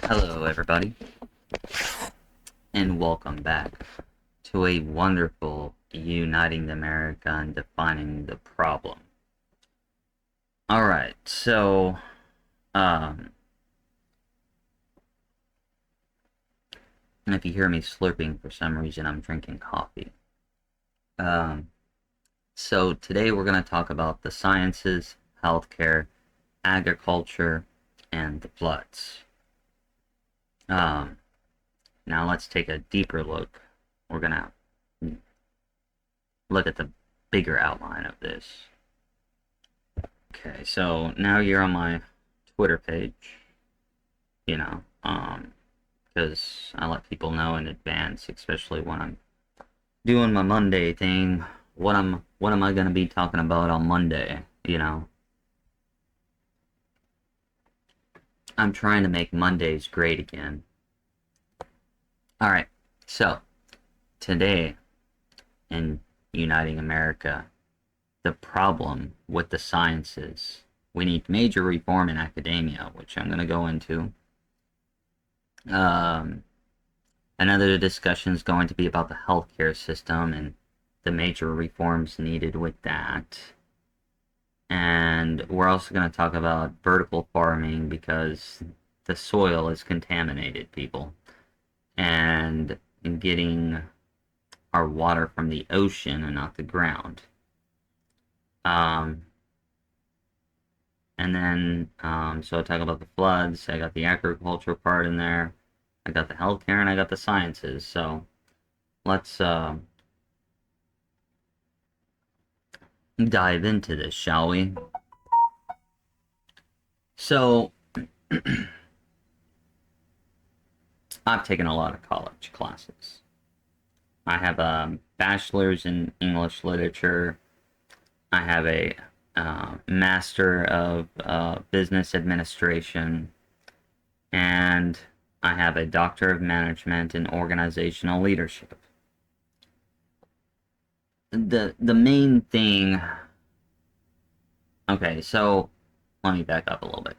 Hello, everybody, and welcome back to a wonderful Uniting America and Defining the Problem. Alright, so, um, if you hear me slurping for some reason, I'm drinking coffee. Um, so today we're going to talk about the sciences, healthcare, agriculture, and the floods. Now let's take a deeper look. We're going to look at the bigger outline of this. Okay, so now you're on my Twitter page, you know, because I let people know in advance, especially when I'm doing my Monday thing, what am I gonna be talking about on Monday, you know? I'm trying to make Mondays great again. Alright, so today in Uniting America, the problem with the sciences. We need major reform in academia, which I'm going to go into. Another discussion is going to be about the healthcare system and the major reforms needed with that. And we're also going to talk about vertical farming because the soil is contaminated, people. And getting our water from the ocean and not the ground. And then, so I talk about the floods, I got the agriculture part in there, I got the healthcare, and I got the sciences, so let's, dive into this, shall we? So, I've taken a lot of college classes. I have a bachelor's in English literature, I have a master of business administration, and I have a doctor of management in organizational leadership. The main thing. Okay, so let me back up a little bit,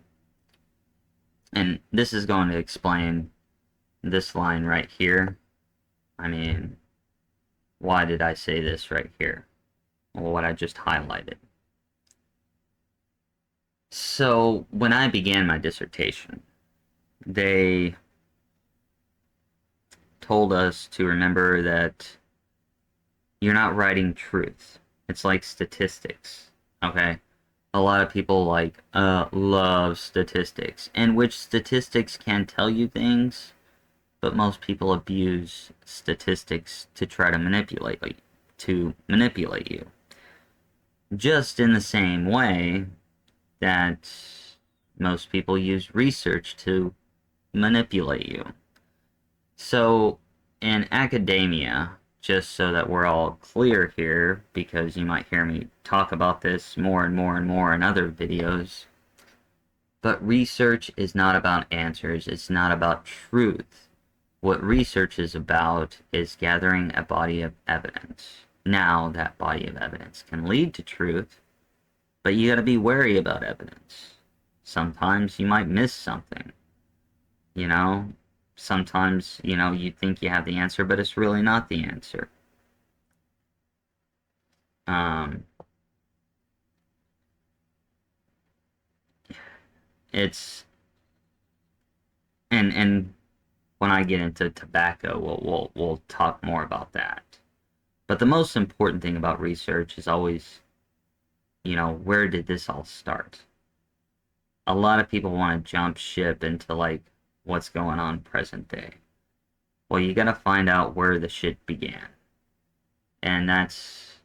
and this is going to explain this line right here. I mean, why did I say this right here? Well, what I just highlighted. So, when I began my dissertation, they told us to remember that you're not writing truth. It's like statistics, okay? A lot of people love statistics, in which statistics can tell you things, but most people abuse statistics to try to manipulate you. Just in the same way that most people use research to manipulate you. So, in academia, just so that we're all clear here, because you might hear me talk about this more and more and more in other videos, but research is not about answers, it's not about truth. What research is about is gathering a body of evidence. Now, that body of evidence can lead to truth, but you gotta be wary about evidence. Sometimes you might miss something, you know? Sometimes, you think you have the answer, but it's really not the answer. It's and when I get into tobacco, we'll talk more about that. But the most important thing about research is always, where did this all start? A lot of people want to jump ship into what's going on present day. Well, you gotta find out where the shit began. And that's,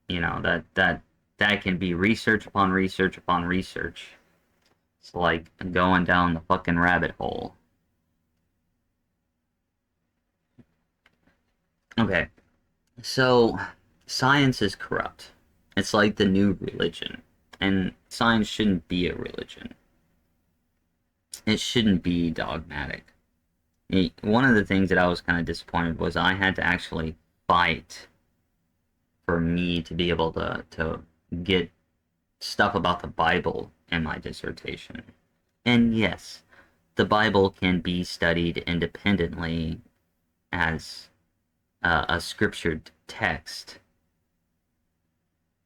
that can be research upon research upon research. It's like going down the fucking rabbit hole. Okay, so science is corrupt. It's like the new religion. And science shouldn't be a religion. It shouldn't be dogmatic. One of the things that I was kind of disappointed was I had to actually fight for me to be able to get stuff about the Bible in my dissertation. And yes, the Bible can be studied independently as a scriptured text,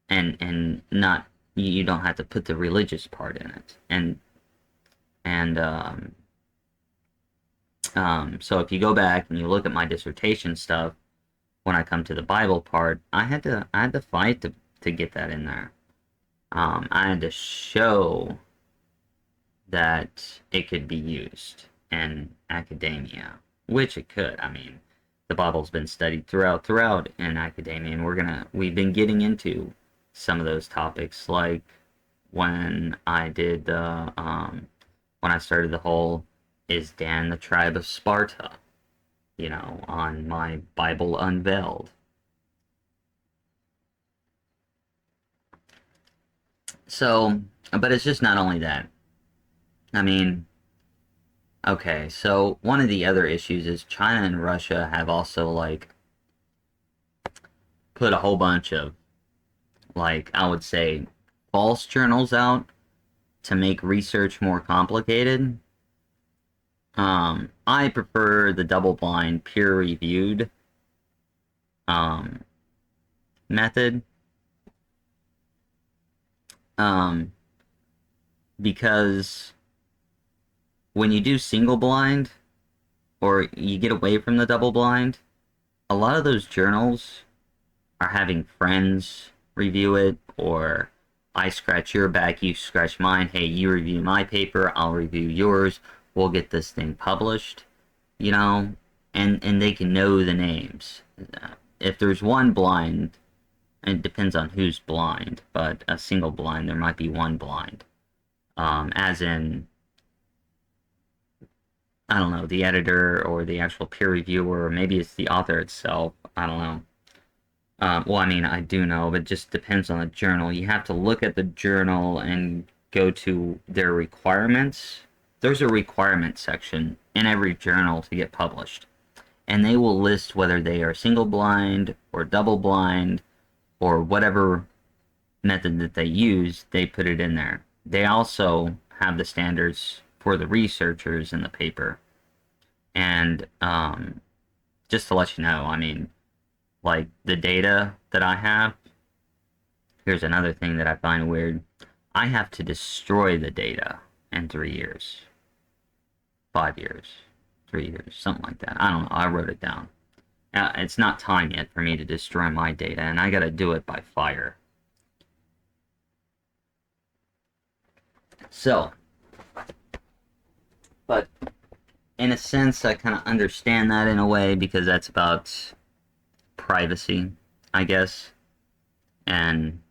and not, you don't have to put the religious part in it. And so if you go back and you look at my dissertation stuff, when I come to the Bible part, I had to fight to get that in there. I had to show that it could be used in academia, which it could. I mean, the Bible's been studied throughout in academia, and we've been getting into some of those topics, like when I did when I started the whole "Is Dan the tribe of Sparta?" on my Bible Unveiled. So, but it's just not only that. I mean, okay, so one of the other issues is China and Russia have also, like, put a whole bunch of, like, I would say, false journals out to make research more complicated. I prefer the double-blind, peer-reviewed um, method, because when you do single-blind, or you get away from the double-blind, a lot of those journals are having friends review it, or I scratch your back, you scratch mine. Hey, you review my paper, I'll review yours. We'll get this thing published, and they can know the names. If there's one blind, and it depends on who's blind, but a single blind, there might be one blind. As in, I don't know, the editor or the actual peer reviewer, or maybe it's the author itself. I don't know. Well, I mean, I do know, but it just depends on the journal. You have to look at the journal and go to their requirements. There's a requirement section in every journal to get published, and they will list whether they are single blind or double blind or whatever method that they use. They put it in there. They also have the standards for the researchers in the paper. And just to let you know, I mean, like, the data that I have, here's another thing that I find weird. I have to destroy the data in 3 years. 5 years. 3 years. Something like that. I don't know. I wrote it down. It's not time yet for me to destroy my data, and I gotta do it by fire. So, but in a sense, I kind of understand that in a way, because that's about privacy, I guess. And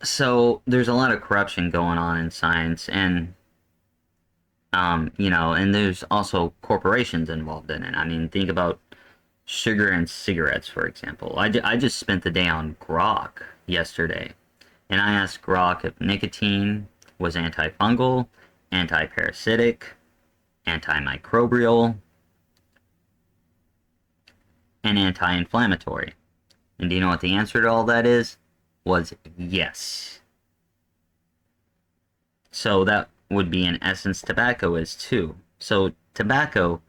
so there's a lot of corruption going on in science, and and there's also corporations involved in it. I mean, think about sugar and cigarettes, for example. I just spent the day on Grok yesterday, and I asked Grok if nicotine was antifungal, antiparasitic, antimicrobial, and anti-inflammatory. And do you know what the answer to all that is? Was yes. So that would be, in essence, tobacco is too. So tobacco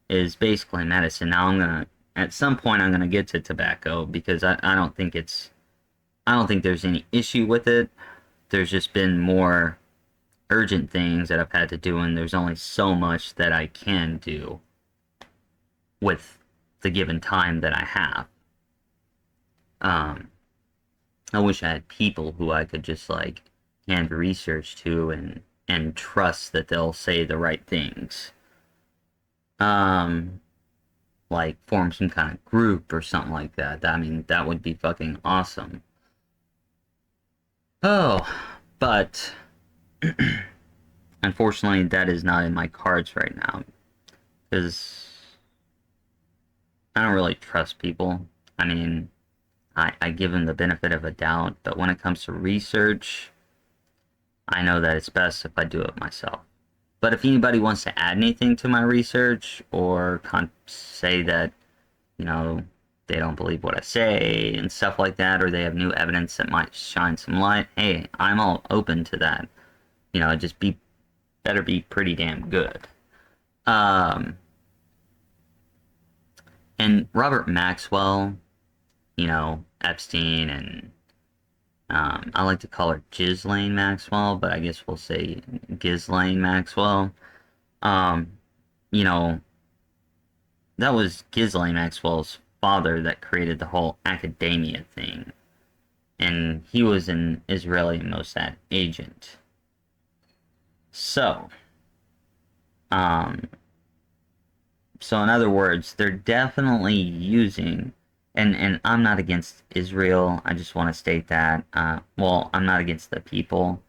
is basically medicine. Now at some point I'm gonna get to tobacco, because I don't think there's any issue with it. There's just been more urgent things that I've had to do, and there's only so much that I can do with the given time that I have. I wish I had people who I could just, like, hand research to and trust that they'll say the right things. Like, form some kind of group or something like that. I mean, that would be fucking awesome. Oh, but unfortunately, that is not in my cards right now, because I don't really trust people. I mean, I give them the benefit of a doubt, but when it comes to research, I know that it's best if I do it myself. But if anybody wants to add anything to my research, or say that, they don't believe what I say and stuff like that, or they have new evidence that might shine some light, hey, I'm all open to that. just better be pretty damn good. Um, and Robert Maxwell, Epstein, and I like to call her Ghislaine Maxwell, but I guess we'll say Ghislaine Maxwell. Um, you know, that was Ghislaine Maxwell's father that created the whole academia thing, and he was an Israeli Mossad agent. So, um, so in other words, they're definitely using, and I'm not against Israel. I just want to state that. Well, I'm not against the people.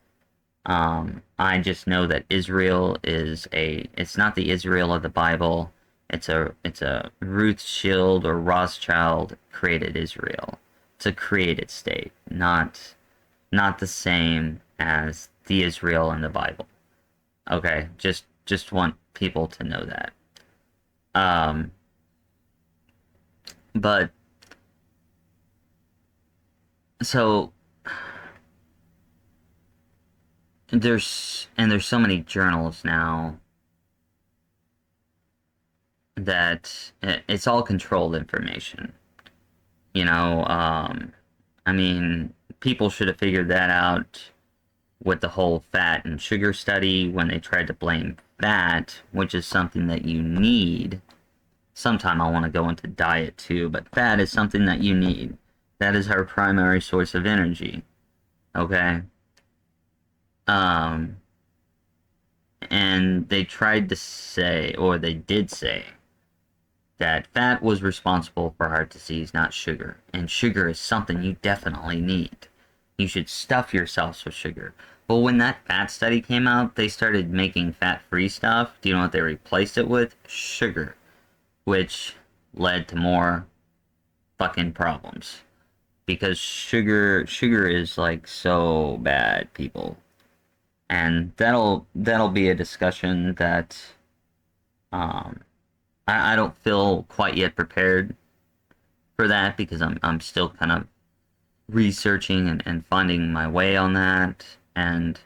I just know that Israel it's not the Israel of the Bible. It's a Rothschild or Rothschild created Israel. It's a created state, not the same as the Israel in the Bible. Okay, just want people to know that. Um, but so there's so many journals now that it's all controlled information. You know, I mean, people should have figured that out with the whole fat and sugar study when they tried to blame fat, which is something that you need. Sometime I want to go into diet too, but fat is something that you need. That is our primary source of energy. Okay? Um, and they tried to say, or they did say, that fat was responsible for heart disease, not sugar. And sugar is something you definitely need. You should stuff yourselves with sugar. But when that fat study came out, they started making fat-free stuff. Do you know what they replaced it with? Sugar. Which led to more fucking problems. Because sugar is like so bad, people. And that'll be a discussion that um I don't feel quite yet prepared for that because I'm still kind of researching and finding my way on that. And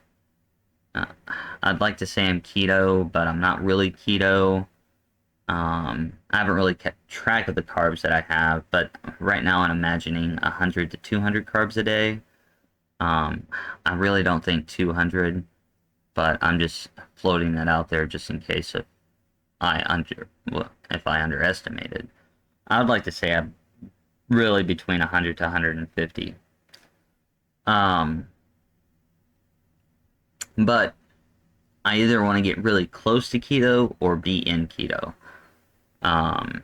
uh, I'd like to say I'm keto, but I'm not really keto. I haven't really kept track of the carbs that I have, but right now I'm imagining 100 to 200 carbs a day. Um, I really don't think 200, but I'm just floating that out there just in case if I underestimated. I would like to say I'm really between 100 to 150. Um, but I either want to get really close to keto or be in keto. Um,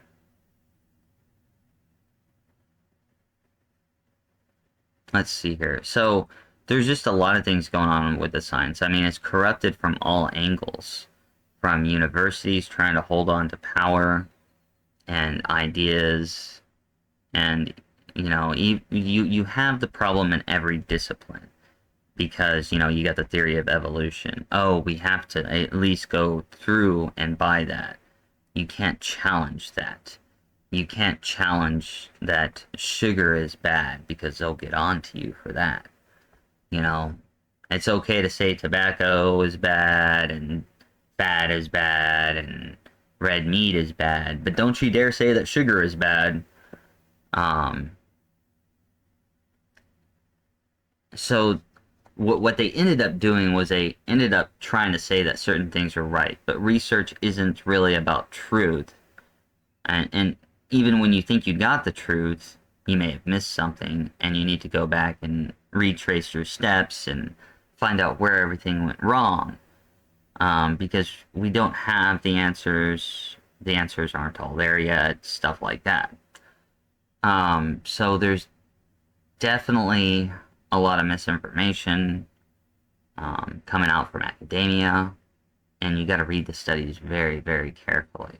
let's see here. So there's just a lot of things going on with the science. I mean, it's corrupted from all angles, from universities trying to hold on to power and ideas, and you have the problem in every discipline because you got the theory of evolution. Oh, we have to at least go through and buy that. You can't challenge that. You can't challenge that sugar is bad because they'll get on to you for that. You know, it's okay to say tobacco is bad and fat is bad and red meat is bad, but don't you dare say that sugar is bad. Um, so what they ended up doing was they ended up trying to say that certain things are right, but research isn't really about truth. And even when you think you got the truth, you may have missed something, and you need to go back and retrace your steps and find out where everything went wrong. Because we don't have the answers. The answers aren't all there yet, stuff like that. So there's definitely a lot of misinformation coming out from academia, and you got to read the studies very, very carefully.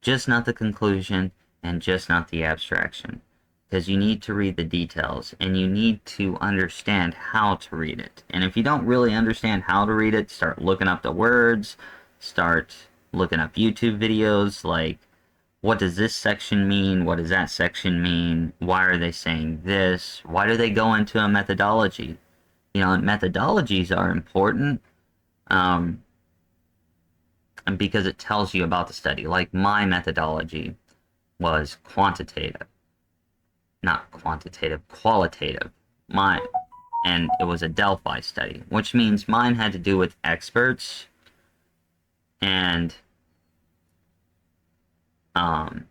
Just not the conclusion, and just not the abstraction. Because you need to read the details, and you need to understand how to read it. And if you don't really understand how to read it, start looking up the words, start looking up YouTube videos, like, what does this section mean? What does that section mean? Why are they saying this? Why do they go into a methodology? Methodologies are important, Um, and because it tells you about the study. Like my methodology was quantitative, not quantitative, qualitative. My and it was a Delphi study, which means mine had to do with experts and um,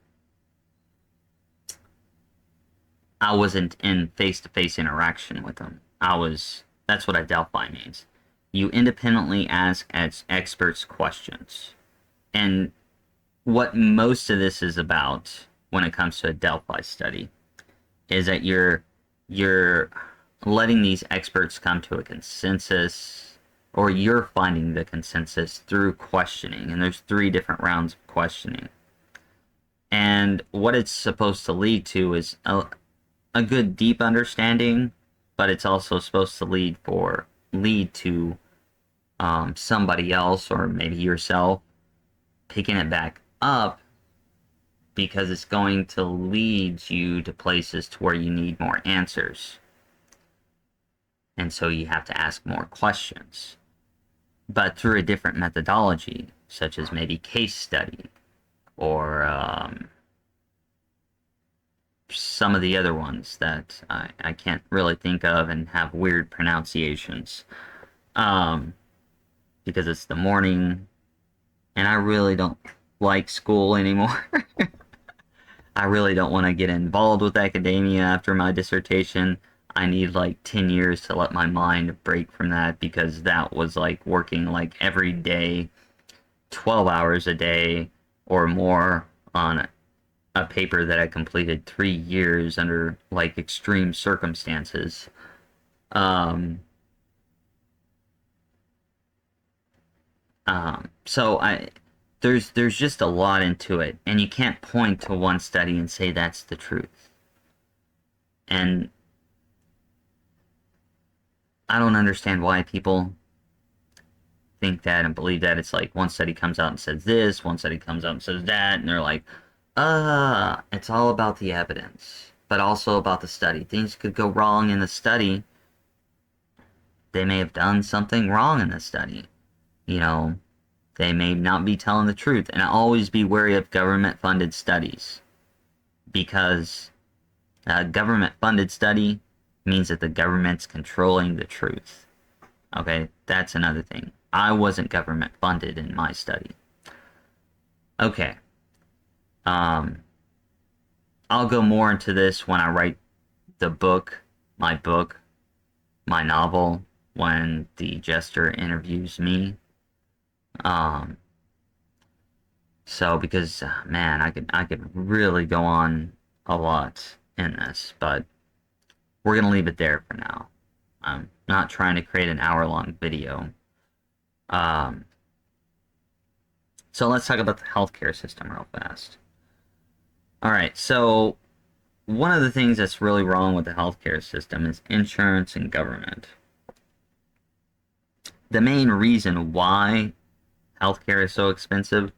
I wasn't in face-to-face interaction with them. That's what a Delphi means. You independently ask experts questions. And what most of this is about when it comes to a Delphi study is that you're letting these experts come to a consensus, or you're finding the consensus through questioning. And there's 3 different rounds of questioning. And what it's supposed to lead to is a good deep understanding, but it's also supposed to lead to somebody else or maybe yourself picking it back up, because it's going to lead you to places to where you need more answers. And so you have to ask more questions, but through a different methodology, such as maybe case study or some of the other ones that I can't really think of and have weird pronunciations. Because it's the morning and I really don't like school anymore. I really don't want to get involved with academia after my dissertation. I need like 10 years to let my mind break from that, because that was like working like every day, 12 hours a day or more on a paper that I completed 3 years under like extreme circumstances. Um, so there's just a lot into it, and you can't point to one study and say that's the truth. And I don't understand why people think that and believe that. It's like one study comes out and says this, one study comes out and says that, and they're like, it's all about the evidence, but also about the study. Things could go wrong in the study. They may have done something wrong in the study. You know, they may not be telling the truth. And always be wary of government-funded studies, because a government-funded study means that the government's controlling the truth. Okay, that's another thing. I wasn't government-funded in my study. Okay. I'll go more into this when I write the book, my novel, when the jester interviews me. So because man, I could really go on a lot in this, but we're gonna leave it there for now. I'm not trying to create an hour-long video. Um, so let's talk about the healthcare system real fast. All right, so one of the things that's really wrong with the healthcare system is insurance and government. The main reason why healthcare is so expensive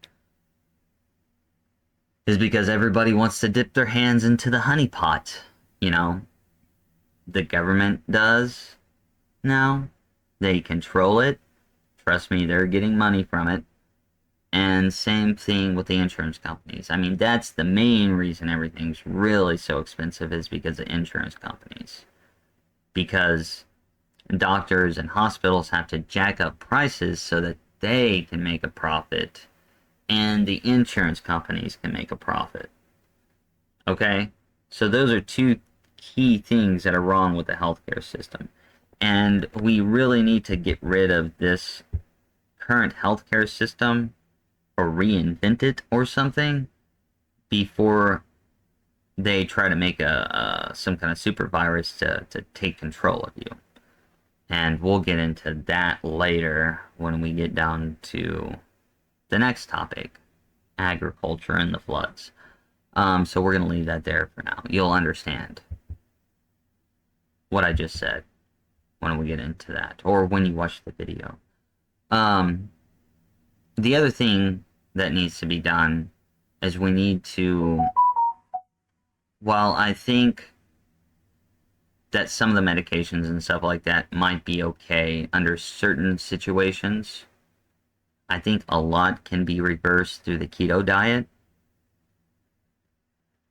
is because everybody wants to dip their hands into the honey pot. You know, the government does now. They control it. Trust me, they're getting money from it. And same thing with the insurance companies. I mean, that's the main reason everything's really so expensive, is because of insurance companies. Because doctors and hospitals have to jack up prices so that they can make a profit, and the insurance companies can make a profit. Okay? So those are 2 key things that are wrong with the healthcare system. And we really need to get rid of this current healthcare system, or reinvent it or something, before they try to make some kind of super virus to take control of you. And we'll get into that later when we get down to the next topic, agriculture and the floods. So we're going to leave that there for now. You'll understand what I just said when we get into that, or when you watch the video. The other thing that needs to be done is we need to, well, I think that some of the medications and stuff like that might be okay under certain situations. I think a lot can be reversed through the keto diet.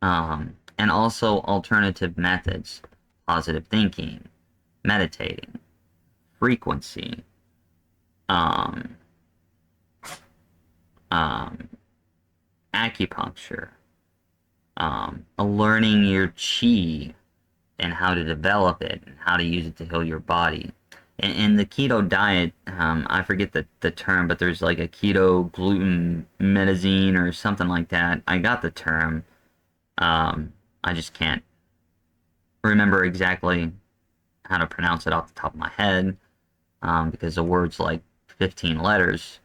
And also alternative methods, positive thinking, meditating, frequency, um, um, acupuncture, learning your chi and how to develop it and how to use it to heal your body. In the keto diet, I forget the term, but there's like a keto gluten metazine or something like that. I got the term. I just can't remember exactly how to pronounce it off the top of my head, because the word's like 15 letters.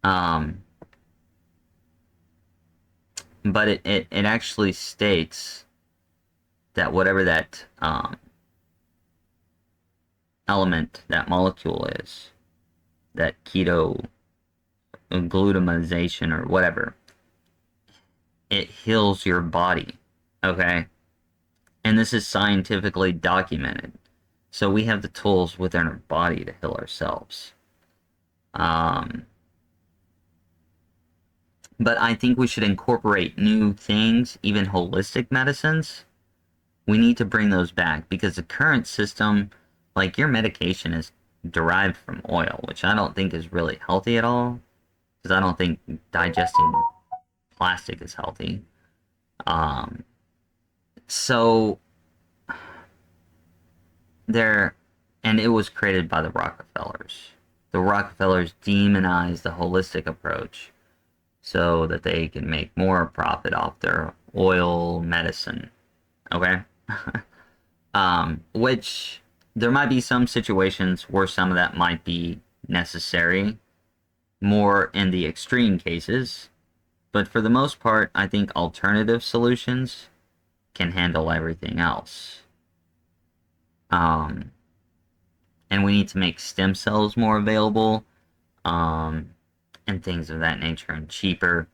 But it actually states that whatever that element, that molecule is, that keto glutamization or whatever, it heals your body, okay? And this is scientifically documented. So we have the tools within our body to heal ourselves. But I think we should incorporate new things, even holistic medicines. We need to bring those back because the current system, like your medication is derived from oil, which I don't think is really healthy at all, because I don't think digesting plastic is healthy. So there, and it was created by the Rockefellers. The Rockefellers demonized the holistic approach so that they can make more profit off their oil medicine. Okay? Which there might be some situations where some of that might be necessary, more in the extreme cases, but for the most part, I think alternative solutions can handle everything else. And we need to make stem cells more available, and things of that nature, and cheaper.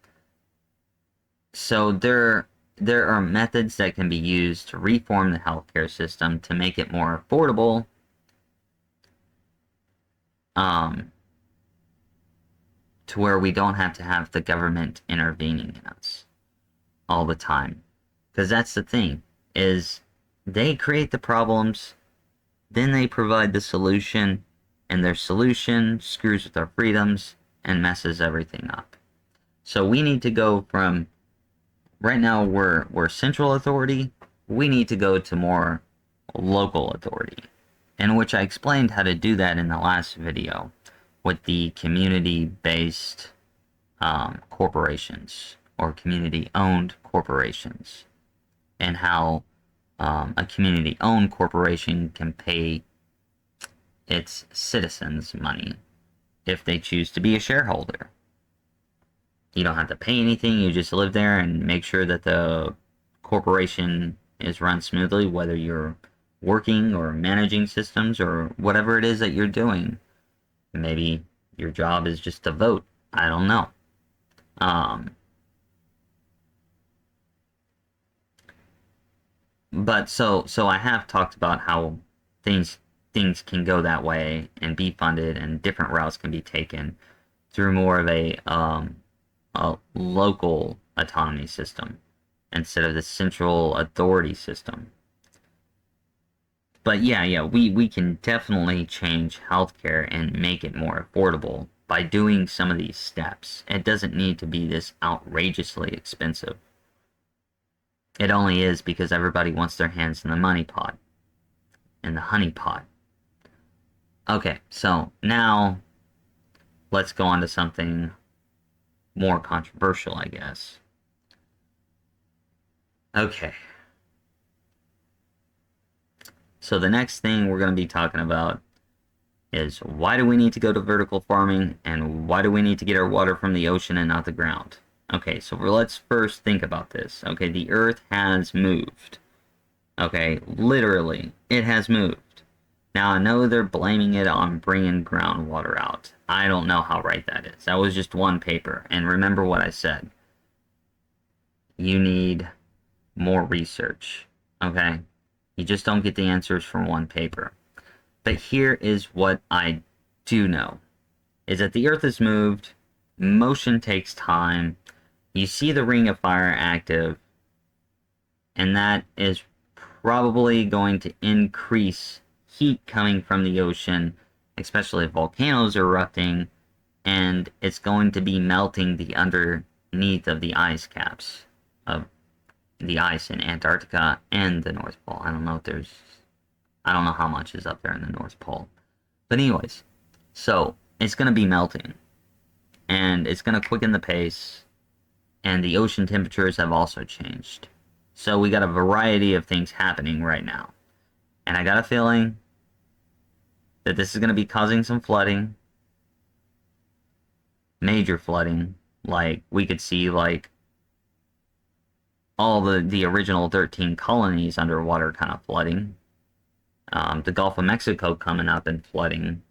So there are methods that can be used to reform the healthcare system to make it more affordable, to where we don't have to have the government intervening in us all the time. Because that's the thing, is they create the problems, then they provide the solution, and their solution screws with our freedoms and messes everything up. So we need to go from, right now we're central authority, we need to go to more local authority, in which I explained how to do that in the last video with the community-based corporations or community-owned corporations, and how a community-owned corporation can pay its citizens money if they choose to be a shareholder. You don't have to pay anything, you just live there and make sure that the corporation is run smoothly, whether you're working or managing systems or whatever it is that you're doing. Maybe your job is just to vote. I don't know. But so I have talked about how things can go that way and be funded, and different routes can be taken through more of a local autonomy system instead of the central authority system. But yeah, we can definitely change healthcare and make it more affordable by doing some of these steps. It doesn't need to be this outrageously expensive. It only is because everybody wants their hands in the money pot, in the honey pot. Okay, so now let's go on to something more controversial, I guess. Okay. So the next thing we're going to be talking about is, why do we need to go to vertical farming, and why do we need to get our water from the ocean and not the ground? Okay, so let's first think about this. Okay, the earth has moved. Okay, literally, it has moved. Now, I know they're blaming it on bringing groundwater out. I don't know how right that is. That was just one paper. And remember what I said. You need more research. Okay? You just don't get the answers from one paper. But here is what I do know, is that the Earth is moved, motion takes time, you see the Ring of Fire active, and that is probably going to increase heat coming from the ocean, especially if volcanoes are erupting, and it's going to be melting the underneath of the ice caps of the ice in Antarctica and the North Pole. I don't know how much is up there in the North Pole. But anyways, so it's going to be melting, and it's going to quicken the pace, and the ocean temperatures have also changed. So we got a variety of things happening right now. And I got a feeling that this is going to be causing some flooding, major flooding. Like, we could see, like, all the original 13 colonies underwater kind of flooding. The Gulf of Mexico coming up and flooding,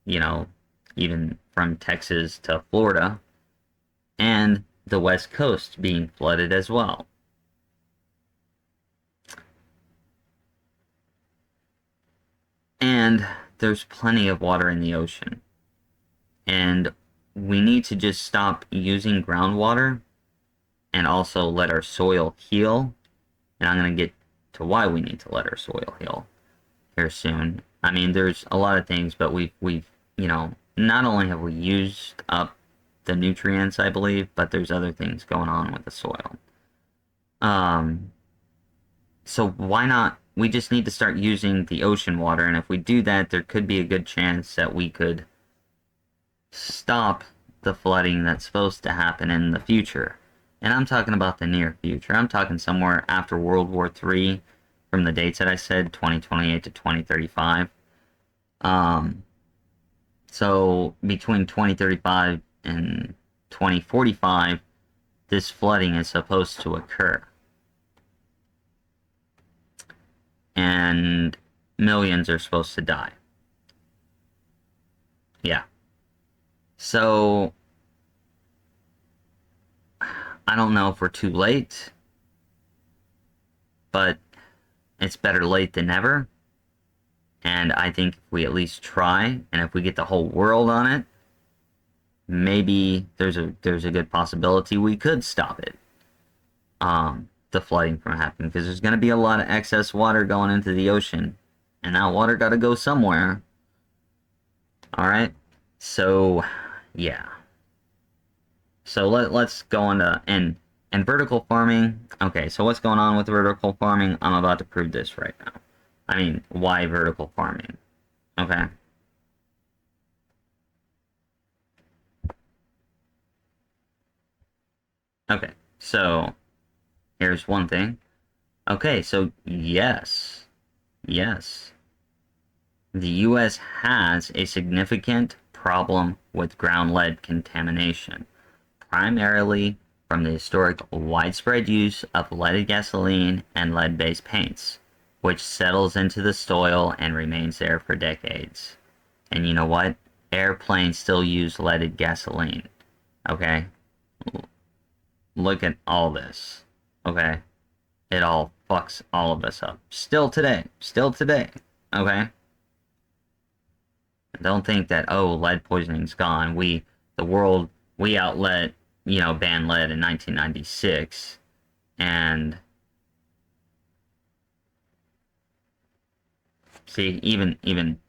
you know, even from Texas to Florida, and the West Coast being flooded as well. And there's plenty of water in the ocean. And we need to just stop using groundwater and also let our soil heal. And I'm going to get to why we need to let our soil heal here soon. I mean, there's a lot of things, but we've you know, not only have we used up the nutrients, I believe, but there's other things going on with the soil. So why not? We just need to start using the ocean water, and if we do that, there could be a good chance that we could stop the flooding that's supposed to happen in the future. And I'm talking about the near future. I'm talking somewhere after World War III, from the dates that I said, 2028 to 2035. So between 2035 and 2045, this flooding is supposed to occur. And millions are supposed to die. Yeah. So, I don't know if we're too late, but it's better late than never. And I think if we at least try, and if we get the whole world on it, maybe there's a good possibility we could stop it. The flooding from happening, because there's going to be a lot of excess water going into the ocean, and that water got to go somewhere. All right, so yeah. So let's go on to and vertical farming. Okay, so what's going on with vertical farming? I'm about to prove this right now. I mean, why vertical farming? Okay. Okay, so here's one thing. Okay, so yes, the U.S. has a significant problem with ground lead contamination, primarily from the historic widespread use of leaded gasoline and lead-based paints, which settles into the soil and remains there for decades. And you know what? Airplanes still use leaded gasoline. Okay? Look at all this. Okay? It all fucks all of us up. Still today. Okay? Don't think that, oh, lead poisoning's gone. We outlet, banned lead in 1996. And see, even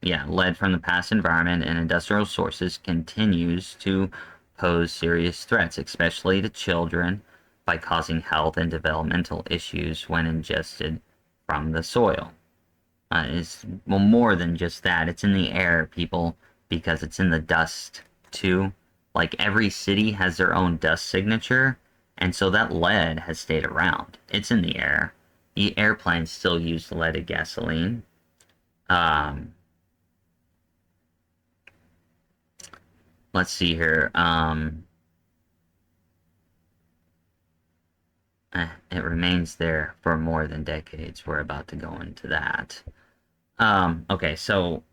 lead from the past environment and industrial sources continues to pose serious threats, especially to children, by causing health and developmental issues when ingested from the soil. It's more than just that. It's in the air, people, because it's in the dust too. Like, every city has their own dust signature, and so that lead has stayed around. It's in the air. The airplanes still use leaded gasoline. Let's see here. It remains there for more than decades. We're about to go into that. Okay, so,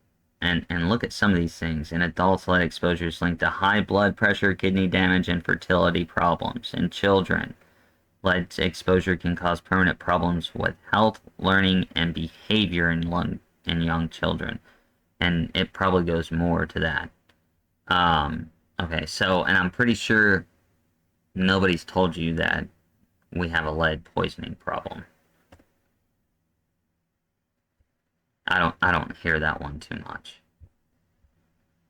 and look at some of these things. In adults, lead exposure is linked to high blood pressure, kidney damage, and fertility problems. In children, Lead exposure can cause permanent problems with health, learning, and behavior in young children. And it probably goes more to that. Okay, so, and I'm pretty sure nobody's told you that we have a lead poisoning problem. I don't hear that one too much.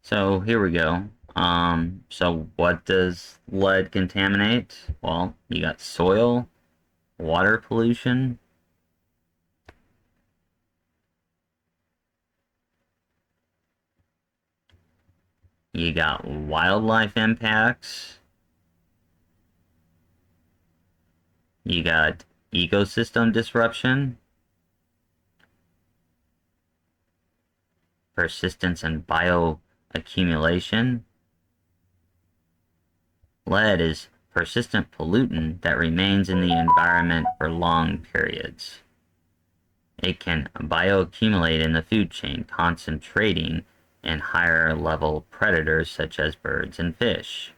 So here we go. So what does lead contaminate? Well, you got soil, water pollution, you got wildlife impacts, you got ecosystem disruption, persistence and bioaccumulation. Lead is persistent pollutant that remains in the environment for long periods. It can bioaccumulate in the food chain, concentrating in higher level predators such as birds and fish.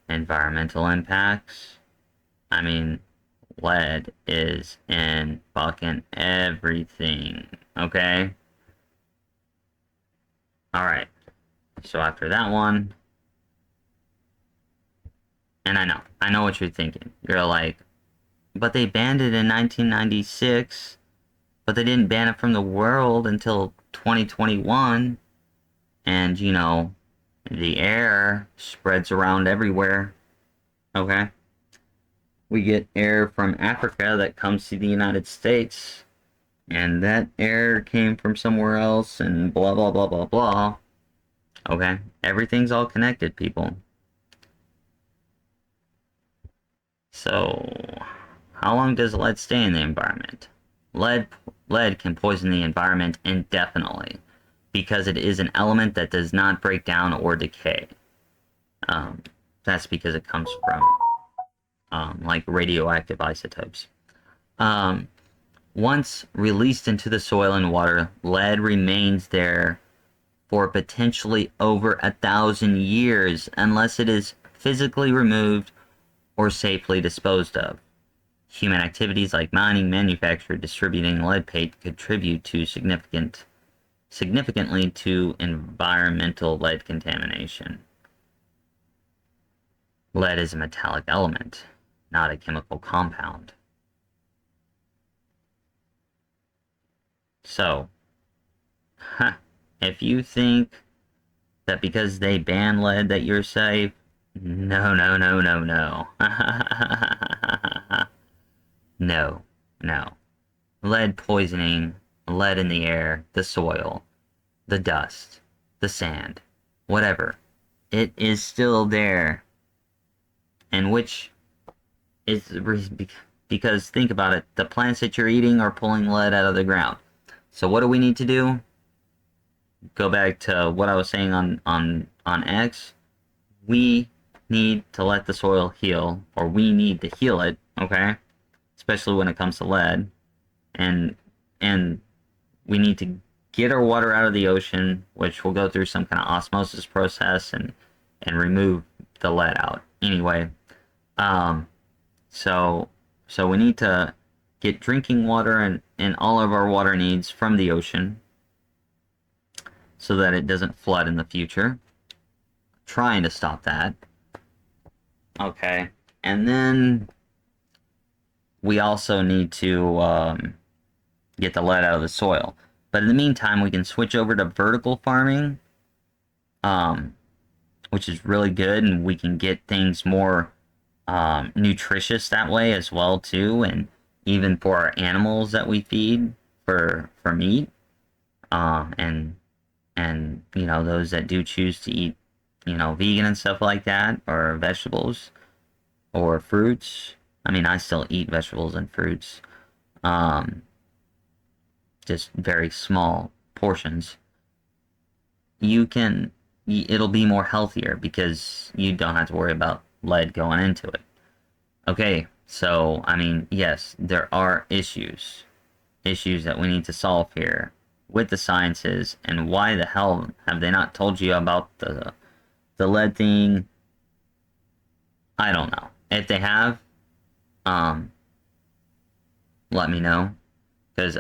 Environmental impacts. I mean, lead is in fucking everything, okay? Alright, so after that one, and I know what you're thinking. You're like, but they banned it in 1996, but they didn't ban it from the world until 2021, and, you know, the air spreads around everywhere, okay? We get air from Africa that comes to the United States, and that air came from somewhere else, and blah, blah, blah, blah, blah. Okay? Everything's all connected, people. So, how long does lead stay in the environment? Lead can poison the environment indefinitely because it is an element that does not break down or decay. That's because it comes from like radioactive isotopes. Once released into the soil and water, lead remains there for potentially over 1,000 years unless it is physically removed or safely disposed of. Human activities like mining, manufacture, distributing lead paint contribute to significantly to environmental lead contamination. Lead is a metallic element, not a chemical compound. So, if you think that because they ban lead that you're safe, no. No. Lead poisoning, lead in the air, the soil, the dust, the sand, whatever. It is still there. And which is because think about it, the plants that you're eating are pulling lead out of the ground. So what do we need to do? Go back to what I was saying on X. We need to let the soil heal, or we need to heal it, okay? Especially when it comes to lead. And we need to get our water out of the ocean, which will go through some kind of osmosis process and remove the lead out. Anyway, so we need to get drinking water and all of our water needs from the ocean so that it doesn't flood in the future. Trying to stop that. Okay. And then we also need to get the lead out of the soil. But in the meantime, we can switch over to vertical farming, which is really good, and we can get things more nutritious that way as well too, and even for our animals that we feed for meat, and you know, those that do choose to eat, you know, vegan and stuff like that, or vegetables or fruits. I mean, I still eat vegetables and fruits, just very small portions. It'll be more healthier because you don't have to worry about lead going into it. Okay, so, I mean, yes, there are issues that we need to solve here with the sciences, and why the hell have they not told you about the lead thing? I don't know. If they have, let me know, because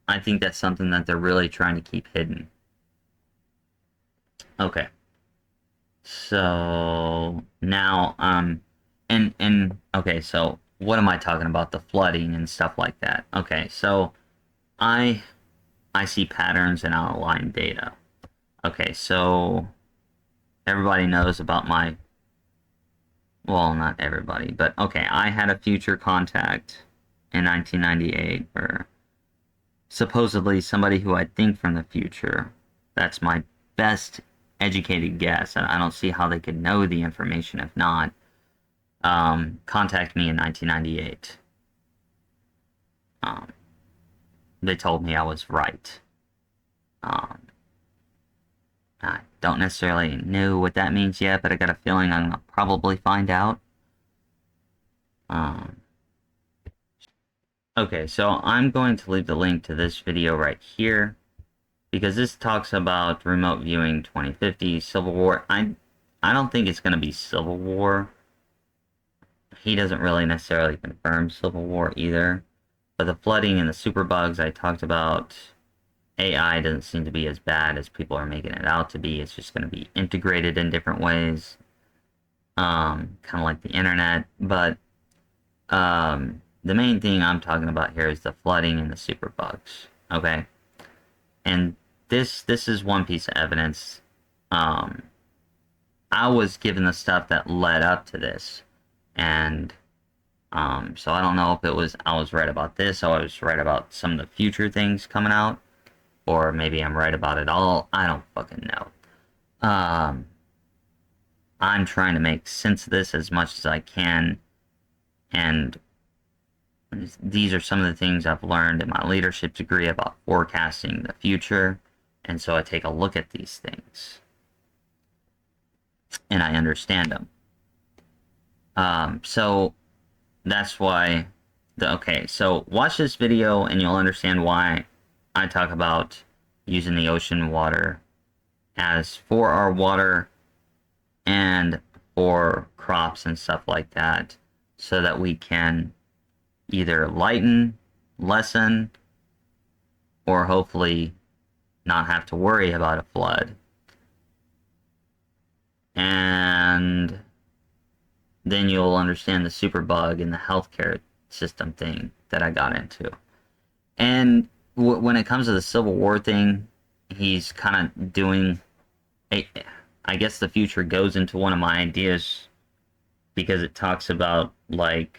I think that's something that they're really trying to keep hidden. Okay. So now and okay, so what am I talking about? The flooding and stuff like that. Okay, so I I see patterns in outline data. Okay, so everybody knows about my, well, not everybody, but okay, I had a future contact in 1998, or supposedly somebody who I think from the future. That's my best educated guess, and I don't see how they could know the information if not. Contact me in 1998. Um, they told me I was right. Um, I don't necessarily know what that means yet, but I got a feeling I'm gonna probably find out. Um, okay, so I'm going to leave the link to this video right here, because this talks about remote viewing 2050, Civil War. I don't think it's gonna be Civil War. He doesn't really necessarily confirm Civil War either. But the flooding and the superbugs I talked about, AI doesn't seem to be as bad as people are making it out to be. It's just going to be integrated in different ways, kind of like the internet. But the main thing I'm talking about here is the flooding and the superbugs. Okay, and this is one piece of evidence. I was given the stuff that led up to this, and so I don't know if it was I was right about this, or I was right about some of the future things coming out, or maybe I'm right about it all. I don't fucking know. I'm trying to make sense of this as much as I can, and these are some of the things I've learned in my leadership degree about forecasting the future, and so I take a look at these things, and I understand them. So that's why okay, so watch this video and you'll understand why I talk about using the ocean water as for our water and for crops and stuff like that, so that we can either lighten, lessen, or hopefully not have to worry about a flood. And then you'll understand the superbug and the healthcare system thing that I got into. And when it comes to the Civil War thing, he's kind of doing I guess the future goes into one of my ideas, because it talks about like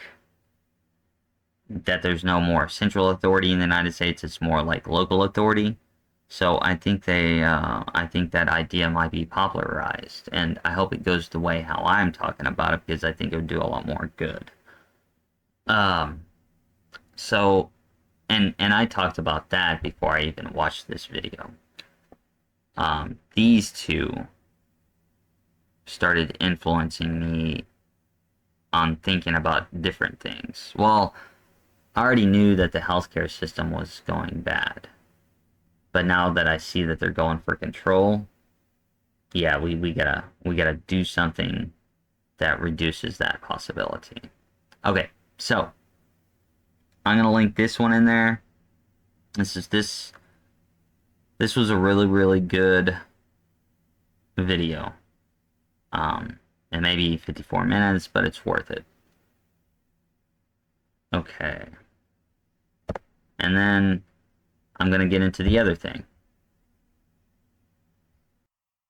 that there's no more central authority in the United States, it's more like local authority. So I think I think that idea might be popularized, and I hope it goes the way how I'm talking about it, because I think it would do a lot more good. Um, so, and I talked about that before I even watched this video. These two started influencing me on thinking about different things. Well, I already knew that the healthcare system was going bad, but now that I see that they're going for control, yeah, we gotta do something that reduces that possibility. Okay, so I'm gonna link this one in there. This was a really good video. It may be 54 minutes, but it's worth it. Okay. And then I'm gonna get into the other thing.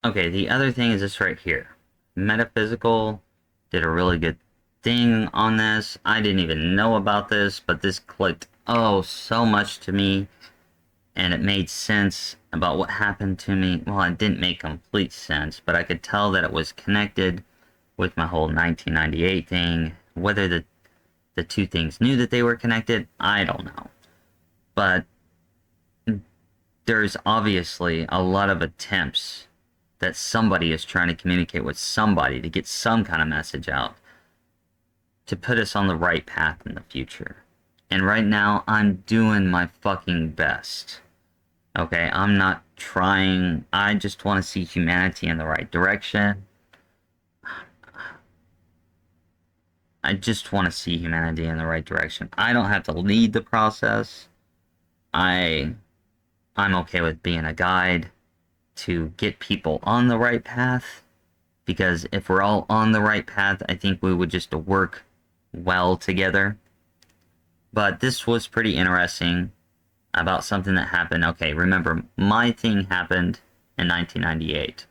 Okay, the other thing is this right here. Metaphysical did a really good thing on this. I didn't even know about this, but this clicked so much to me, and it made sense about what happened to me. Well, it didn't make complete sense, but I could tell that it was connected with my whole 1998 thing. Whether the two things knew that they were connected, I don't know. But there's obviously a lot of attempts that somebody is trying to communicate with somebody to get some kind of message out to put us on the right path in the future. And right now, I'm doing my fucking best. Okay, I'm not trying. I just want to see humanity in the right direction. I just want to see humanity in the right direction. I don't have to lead the process. I'm okay with being a guide to get people on the right path, because if we're all on the right path, I think we would just work well together. But this was pretty interesting about something that happened. Okay, remember, my thing happened in 1998.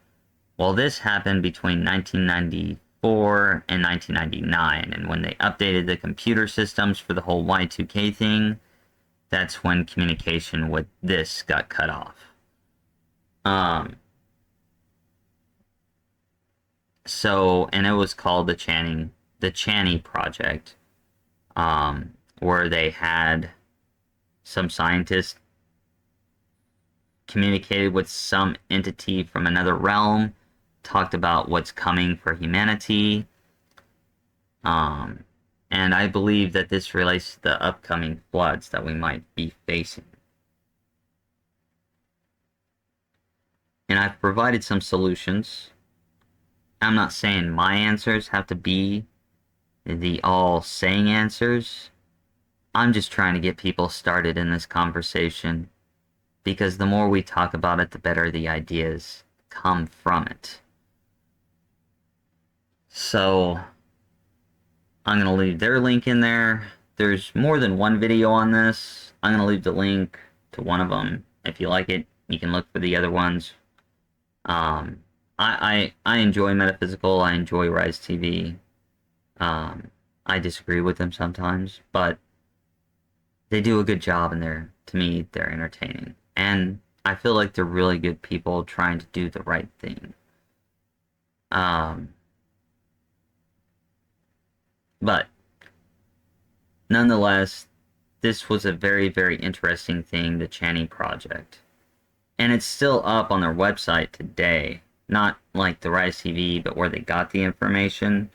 Well, this happened between 1994 and 1999, and when they updated the computer systems for the whole Y2K thing, that's when communication with this got cut off. So, and it was called the Channy Project, where they had some scientists communicated with some entity from another realm, talked about what's coming for humanity, and I believe that this relates to the upcoming floods that we might be facing. And I've provided some solutions. I'm not saying my answers have to be the all-saying answers. I'm just trying to get people started in this conversation, because the more we talk about it, the better the ideas come from it. So I'm going to leave their link in there. There's more than one video on this. I'm going to leave the link to one of them. If you like it, you can look for the other ones. I enjoy Metaphysical. I enjoy Rise TV. I disagree with them sometimes, but they do a good job, and to me, they're entertaining. And I feel like they're really good people trying to do the right thing. But nonetheless, this was a very, very interesting thing, the Channy Project. And it's still up on their website today. Not like the Rise TV, but where they got the information.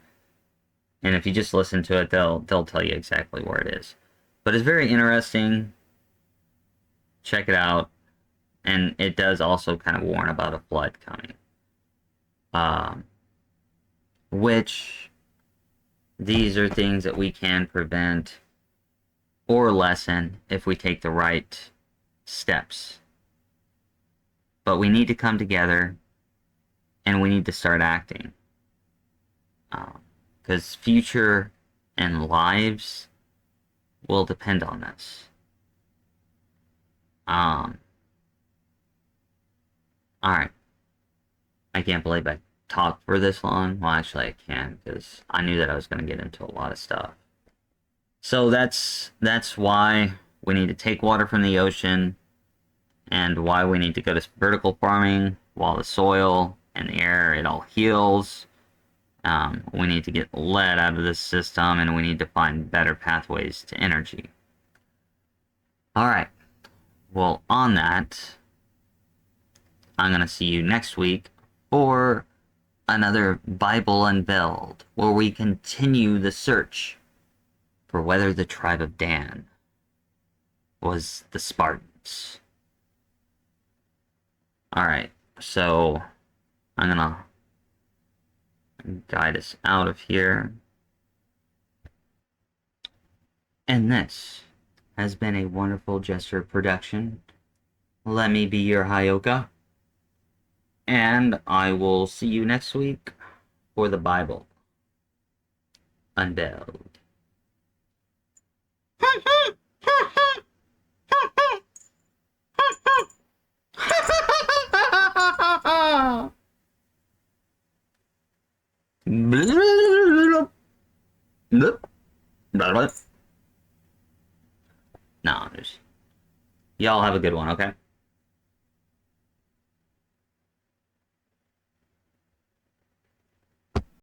And if you just listen to it, they'll tell you exactly where it is. But it's very interesting. Check it out. And it does also kind of warn about a flood coming. Which these are things that we can prevent or lessen if we take the right steps. But we need to come together, and we need to start acting. Because future and lives will depend on this. Alright. I can't believe I talked for this long. Well, actually I can, because I knew that I was going to get into a lot of stuff. So that's why we need to take water from the ocean, and why we need to go to vertical farming while the soil and the air, it all heals. We need to get lead out of this system, and we need to find better pathways to energy. Alright, well, on that, I'm going to see you next week for another Bible Unveiled, where we continue the search for whether the tribe of Dan was the Spartans. Alright, so I'm going to guide us out of here. And this has been a Wonderful Jester production. Let me be your Hyoka. And I will see you next week for the Bible Unveiled. No, y'all have a good one, okay?